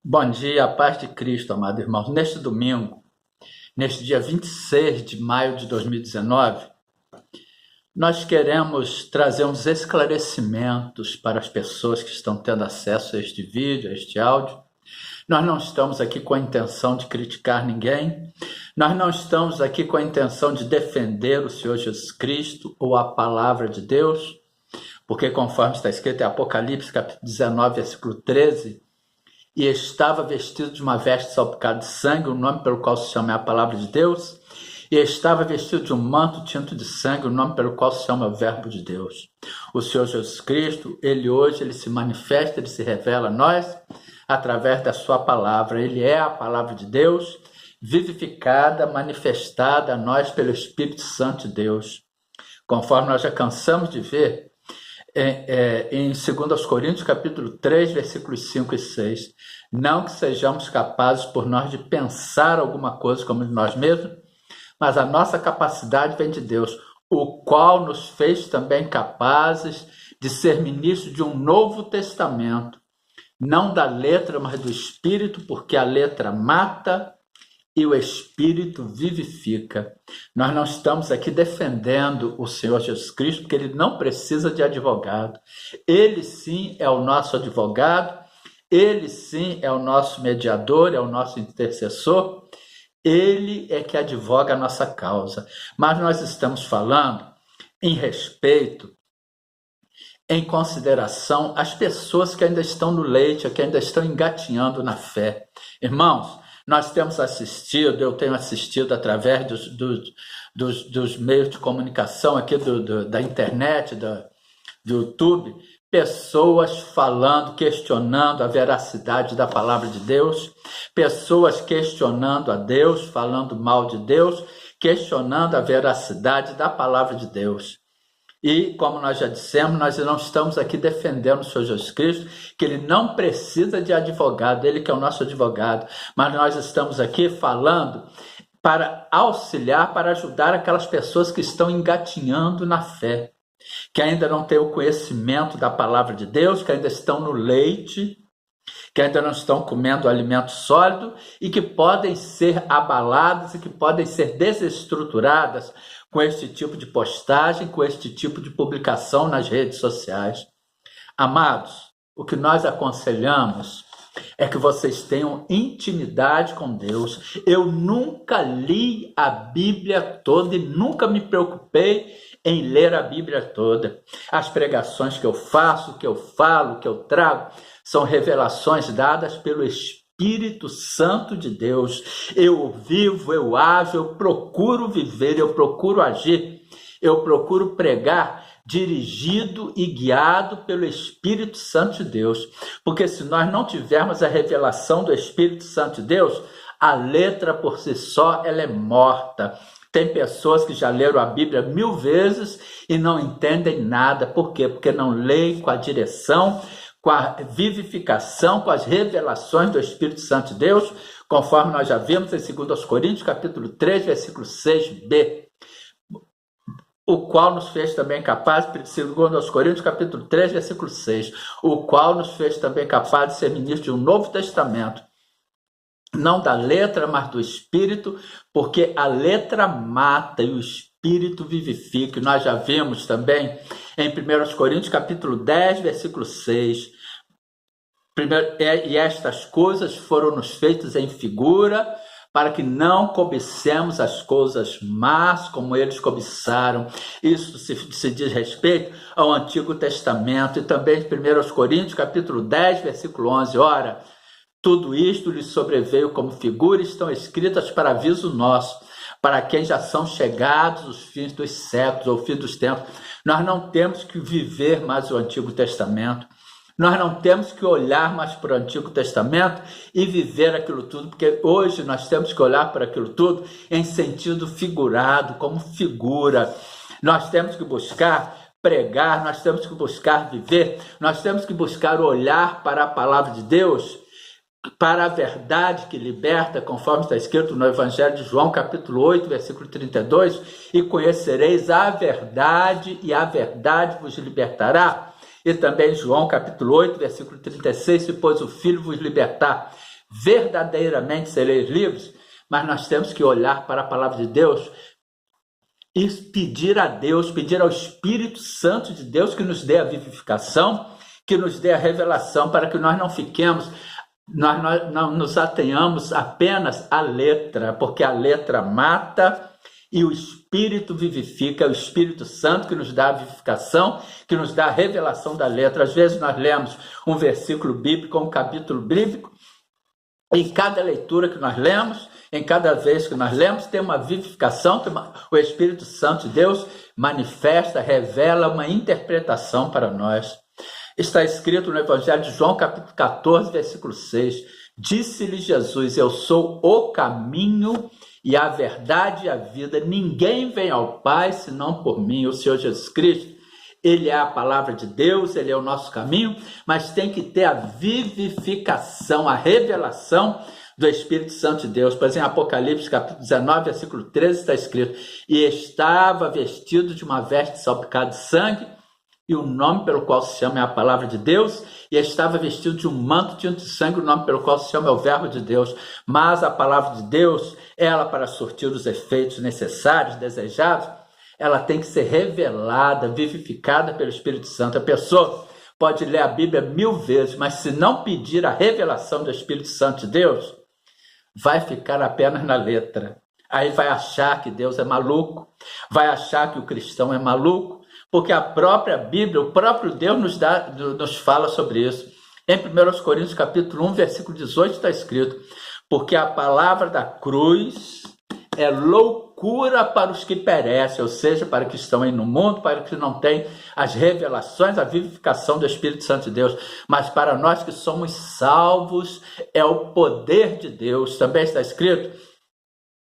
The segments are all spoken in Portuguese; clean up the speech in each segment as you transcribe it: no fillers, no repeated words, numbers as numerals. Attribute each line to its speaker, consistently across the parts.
Speaker 1: Bom dia, a paz de Cristo, amado irmão. Neste domingo, neste dia 26 de maio de 2019, nós queremos trazer uns esclarecimentos para as pessoas que estão tendo acesso a este vídeo, a este áudio. Nós não estamos aqui com a intenção de criticar ninguém, nós não estamos aqui com a intenção de defender o Senhor Jesus Cristo ou a palavra de Deus, porque conforme está escrito em Apocalipse, capítulo 19, versículo 13, e estava vestido de uma veste salpicada de sangue, o nome pelo qual se chama é a palavra de Deus, e estava vestido de um manto tinto de sangue, o nome pelo qual se chama o verbo de Deus. O Senhor Jesus Cristo, ele se manifesta, ele se revela a nós através da sua palavra. Ele é a palavra de Deus, vivificada, manifestada a nós pelo Espírito Santo de Deus. Conforme nós já cansamos de ver, em 2 Coríntios, capítulo 3, versículos 5 e 6. Não que sejamos capazes por nós de pensar alguma coisa como de nós mesmos, mas a nossa capacidade vem de Deus, o qual nos fez também capazes de ser ministros de um novo testamento, não da letra, mas do Espírito, porque a letra mata e o Espírito vivifica. Nós não estamos aqui defendendo o Senhor Jesus Cristo, porque ele não precisa de advogado. Ele sim é o nosso advogado, ele sim é o nosso mediador, é o nosso intercessor, ele é que advoga a nossa causa. Mas nós estamos falando em respeito, em consideração às pessoas que ainda estão no leite, que ainda estão engatinhando na fé. Irmãos, nós temos assistido, eu tenho assistido através dos meios de comunicação aqui da internet, do YouTube, pessoas falando, questionando a veracidade da palavra de Deus, pessoas questionando a Deus, falando mal de Deus, questionando a veracidade da palavra de Deus. E, como nós já dissemos, nós não estamos aqui defendendo o Senhor Jesus Cristo, que ele não precisa de advogado, ele que é o nosso advogado, mas nós estamos aqui falando para auxiliar, para ajudar aquelas pessoas que estão engatinhando na fé, que ainda não têm o conhecimento da palavra de Deus, que ainda estão no leite, que ainda não estão comendo alimento sólido e que podem ser abaladas e que podem ser desestruturadas com este tipo de postagem, com este tipo de publicação nas redes sociais. Amados, o que nós aconselhamos é que vocês tenham intimidade com Deus. Eu nunca li a Bíblia toda e nunca me preocupei em ler a Bíblia toda. As pregações que eu faço, que eu falo, que eu trago, são revelações dadas pelo Espírito Santo de Deus. Eu vivo, eu ajo, eu procuro viver, eu procuro agir, eu procuro pregar dirigido e guiado pelo Espírito Santo de Deus. Porque se nós não tivermos a revelação do Espírito Santo de Deus, a letra por si só ela é morta. Tem pessoas que já leram a Bíblia 1000 vezes e não entendem nada. Por quê? Porque não leem com a direção, com a vivificação, com as revelações do Espírito Santo de Deus, conforme nós já vimos em 2 Coríntios, capítulo 3, versículo 6b, o qual nos fez também capazes, 2 Coríntios, capítulo 3, versículo 6, o qual nos fez também capazes de ser ministros de um novo testamento, não da letra, mas do Espírito, porque a letra mata e o Espírito vivifica. E nós já vimos também em 1 Coríntios, capítulo 10, versículo 6, e estas coisas foram nos feitas em figura, para que não cobicemos as coisas más como eles cobiçaram. Isso se diz respeito ao Antigo Testamento. E também em 1 Coríntios, capítulo 10, versículo 11, ora, tudo isto lhes sobreveio como figura, estão escritas para aviso nosso, para quem já são chegados os fins dos séculos, ou fim dos tempos. Nós não temos que viver mais o Antigo Testamento. Nós não temos que olhar mais para o Antigo Testamento e viver aquilo tudo, porque hoje nós temos que olhar para aquilo tudo em sentido figurado, como figura. Nós temos que buscar pregar, nós temos que buscar viver, nós temos que buscar olhar para a palavra de Deus, para a verdade que liberta, conforme está escrito no Evangelho de João, capítulo 8, versículo 32, e conhecereis a verdade, e a verdade vos libertará. E também João, capítulo 8, versículo 36, se pois o Filho vos libertar, verdadeiramente sereis livres, mas nós temos que olhar para a palavra de Deus e pedir a Deus, pedir ao Espírito Santo de Deus que nos dê a vivificação, que nos dê a revelação, para que nós não fiquemos, nós não nos atenhamos apenas à letra, porque a letra mata e o Espírito vivifica, é o Espírito Santo que nos dá a vivificação, que nos dá a revelação da letra. Às vezes nós lemos um versículo bíblico, um capítulo bíblico, e em cada leitura que nós lemos, em cada vez que nós lemos, tem uma vivificação, o Espírito Santo de Deus manifesta, revela uma interpretação para nós. Está escrito no Evangelho de João, capítulo 14, versículo 6. Disse-lhe Jesus: eu sou o caminho e a verdade e a vida. Ninguém vem ao Pai senão por mim. O Senhor Jesus Cristo, Ele é a palavra de Deus, Ele é o nosso caminho, mas tem que ter a vivificação, a revelação do Espírito Santo de Deus. Pois em Apocalipse, capítulo 19, versículo 13, está escrito: e estava vestido de uma veste salpicada de sangue, e o nome pelo qual se chama é a palavra de Deus, e estava vestido de um manto tinto de sangue, o nome pelo qual se chama é o verbo de Deus. Mas a palavra de Deus, ela, para surtir os efeitos necessários, desejados, ela tem que ser revelada, vivificada pelo Espírito Santo. A pessoa pode ler a Bíblia 1000 vezes, mas se não pedir a revelação do Espírito Santo de Deus, vai ficar apenas na letra. Aí vai achar que Deus é maluco, vai achar que o cristão é maluco, porque a própria Bíblia, o próprio Deus nos fala sobre isso. Em 1 Coríntios capítulo 1, versículo 18 está escrito: porque a palavra da cruz é loucura para os que perecem, ou seja, para os que estão aí no mundo, para os que não têm as revelações, a vivificação do Espírito Santo de Deus. Mas para nós que somos salvos, é o poder de Deus. Também está escrito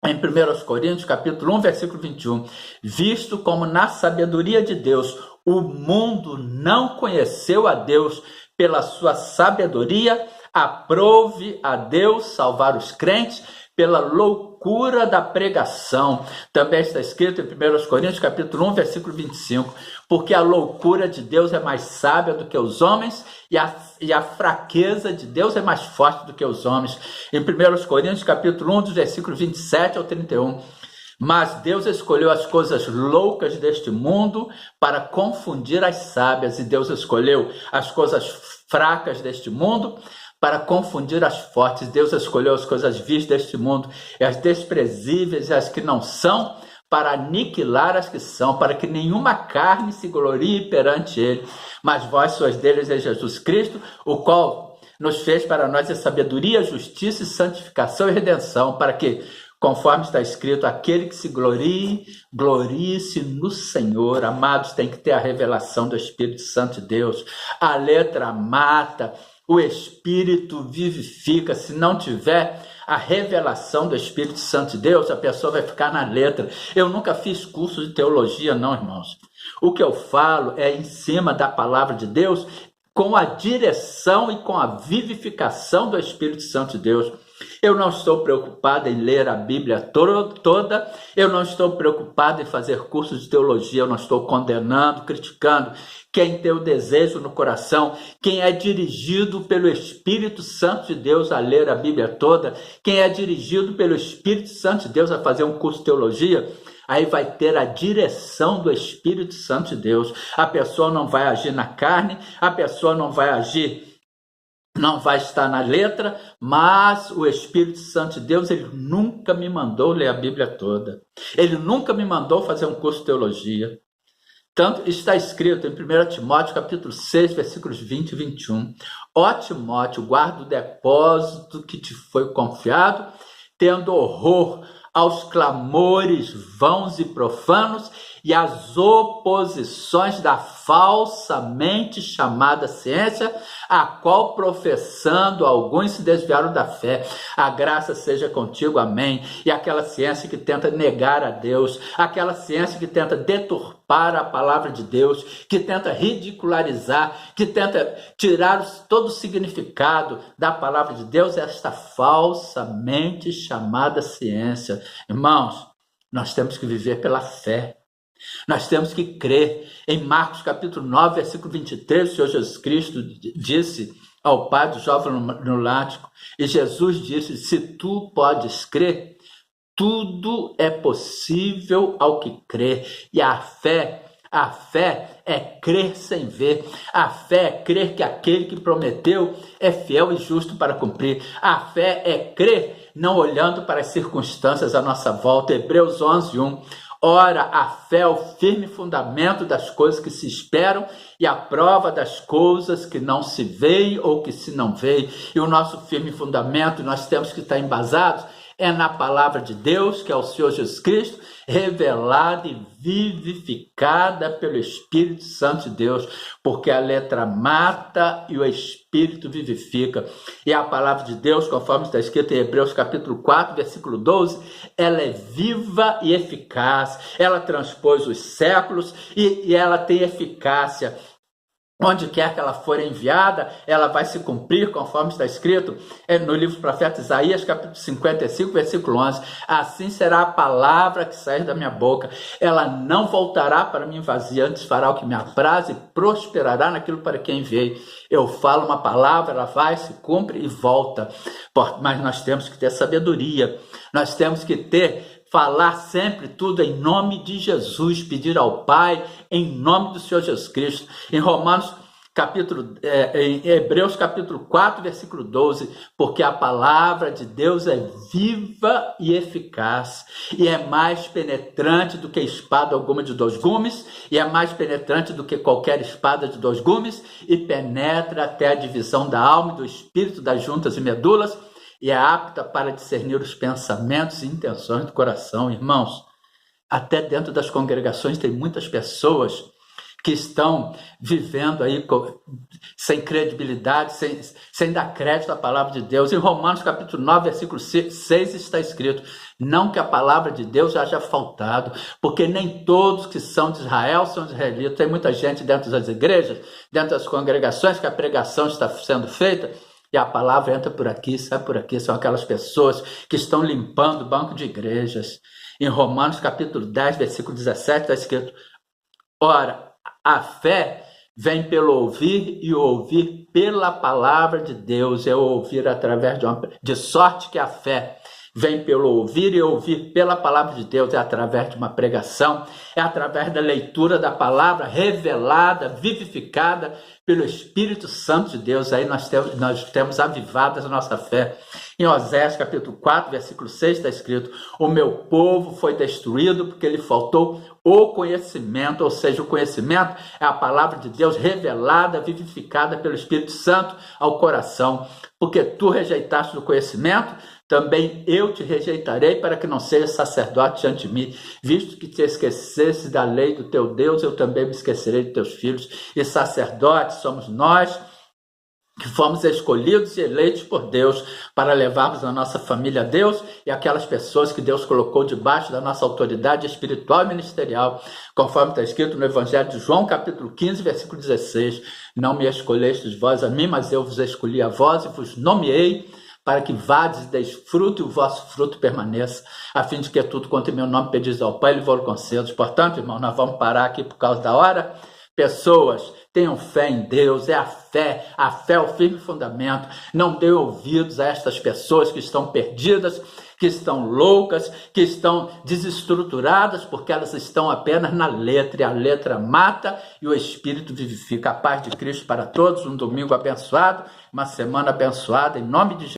Speaker 1: em 1 Coríntios, capítulo 1, versículo 21, visto como na sabedoria de Deus o mundo não conheceu a Deus, pela sua sabedoria aprove a Deus salvar os crentes pela loucura da pregação. Também está escrito em 1 Coríntios, capítulo 1, versículo 25, porque a loucura de Deus é mais sábia do que os homens, e a fraqueza de Deus é mais forte do que os homens. Em 1 Coríntios, capítulo 1, dos versículos 27 ao 31, mas Deus escolheu as coisas loucas deste mundo para confundir as sábias, e Deus escolheu as coisas fracas deste mundo para confundir as fortes. Deus escolheu as coisas vis deste mundo, e as desprezíveis e as que não são, para aniquilar as que são, para que nenhuma carne se glorie perante ele. Mas vós sois deles em Jesus Cristo, o qual nos fez para nós a sabedoria, justiça e santificação e redenção, para que, conforme está escrito, aquele que se glorie, glorie-se no Senhor. Amados, tem que ter a revelação do Espírito Santo de Deus. A letra mata, o Espírito vivifica. Se não tiver a revelação do Espírito Santo de Deus, a pessoa vai ficar na letra. Eu nunca fiz curso de teologia, não, irmãos. O que eu falo é em cima da palavra de Deus, com a direção e com a vivificação do Espírito Santo de Deus. Eu não estou preocupado em ler a Bíblia toda, eu não estou preocupado em fazer cursos de teologia, eu não estou condenando, criticando. Quem tem o desejo no coração, quem é dirigido pelo Espírito Santo de Deus a ler a Bíblia toda, quem é dirigido pelo Espírito Santo de Deus a fazer um curso de teologia, aí vai ter a direção do Espírito Santo de Deus. A pessoa não vai agir na carne, a pessoa não vai agir, não vai estar na letra, mas o Espírito Santo de Deus, ele nunca me mandou ler a Bíblia toda. Ele nunca me mandou fazer um curso de teologia. Tanto está escrito em 1 Timóteo, capítulo 6, versículos 20 e 21. Ó Timóteo, guarda o depósito que te foi confiado, tendo horror aos clamores vãos e profanos e às oposições da falsamente chamada ciência, a qual professando alguns se desviaram da fé. A graça seja contigo, amém. E aquela ciência que tenta negar a Deus, aquela ciência que tenta deturpar a palavra de Deus, que tenta ridicularizar, que tenta tirar todo o significado da palavra de Deus, é esta falsamente chamada ciência. Irmãos, nós temos que viver pela fé. Nós temos que crer. Em Marcos capítulo 9, versículo 23, o Senhor Jesus Cristo disse ao pai do jovem lunático. E Jesus disse: se tu podes crer, tudo é possível ao que crê. E a fé é crer sem ver. A fé é crer que aquele que prometeu é fiel e justo para cumprir. A fé é crer não olhando para as circunstâncias à nossa volta. Hebreus 11:1. Ora, a fé é o firme fundamento das coisas que se esperam e a prova das coisas que não se veem ou que se não veem. E o nosso firme fundamento, nós temos que estar embasados é na palavra de Deus, que é o Senhor Jesus Cristo, revelada e vivificada pelo Espírito Santo de Deus, porque a letra mata e o Espírito vivifica. E a palavra de Deus, conforme está escrito em Hebreus capítulo 4, versículo 12, ela é viva e eficaz, ela transpôs os séculos e ela tem eficácia. Onde quer que ela for enviada, ela vai se cumprir, conforme está escrito no livro do profeta Isaías, capítulo 55, versículo 11. Assim será a palavra que sair da minha boca. Ela não voltará para mim vazia, antes fará o que me apraz e prosperará naquilo para quem enviei. Eu falo uma palavra, ela vai, se cumpre e volta. Mas nós temos que ter sabedoria, nós temos que falar sempre tudo em nome de Jesus, pedir ao Pai em nome do Senhor Jesus Cristo. Em em Hebreus capítulo 4, versículo 12, porque a palavra de Deus é viva e eficaz, e é mais penetrante do que espada alguma de 2 gumes, e é mais penetrante do que qualquer espada de 2 gumes, e penetra até a divisão da alma e do espírito, das juntas e medulas, e é apta para discernir os pensamentos e intenções do coração. Irmãos, até dentro das congregações tem muitas pessoas que estão vivendo aí sem credibilidade, sem dar crédito à palavra de Deus. Em Romanos capítulo 9, versículo 6 está escrito: não que a palavra de Deus haja faltado, porque nem todos que são de Israel são israelitas. Tem muita gente dentro das igrejas, dentro das congregações, que a pregação está sendo feita, e a palavra entra por aqui, sai por aqui. São aquelas pessoas que estão limpando o banco de igrejas. Em Romanos capítulo 10, versículo 17, está escrito: ora, a fé vem pelo ouvir e ouvir pela palavra de Deus. É ouvir através de sorte que a fé vem pelo ouvir e ouvir pela palavra de Deus, é através de uma pregação, é através da leitura da palavra revelada, vivificada pelo Espírito Santo de Deus. Aí nós temos avivadas a nossa fé. Em Oséias capítulo 4, versículo 6 está escrito: o meu povo foi destruído porque lhe faltou o conhecimento, ou seja, o conhecimento é a palavra de Deus revelada, vivificada pelo Espírito Santo ao coração. Porque tu rejeitaste o conhecimento, também eu te rejeitarei, para que não sejas sacerdote diante de mim. Visto que te esquecesse da lei do teu Deus, eu também me esquecerei de teus filhos. E sacerdotes somos nós, que fomos escolhidos e eleitos por Deus para levarmos a nossa família a Deus e aquelas pessoas que Deus colocou debaixo da nossa autoridade espiritual e ministerial, conforme está escrito no Evangelho de João, capítulo 15, versículo 16. Não me escolhestes vós a mim, mas eu vos escolhi a vós e vos nomeei, para que vades e deis fruto e o vosso fruto permaneça, a fim de que tudo quanto em meu nome pedis ao Pai, Ele vos conceda. Portanto, irmão, nós vamos parar aqui por causa da hora. Pessoas, tenham fé em Deus, é a fé é o firme fundamento. Não dê ouvidos a estas pessoas que estão perdidas, que estão loucas, que estão desestruturadas, porque elas estão apenas na letra, e a letra mata e o Espírito vivifica. A paz de Cristo para todos, um domingo abençoado, uma semana abençoada, em nome de Jesus.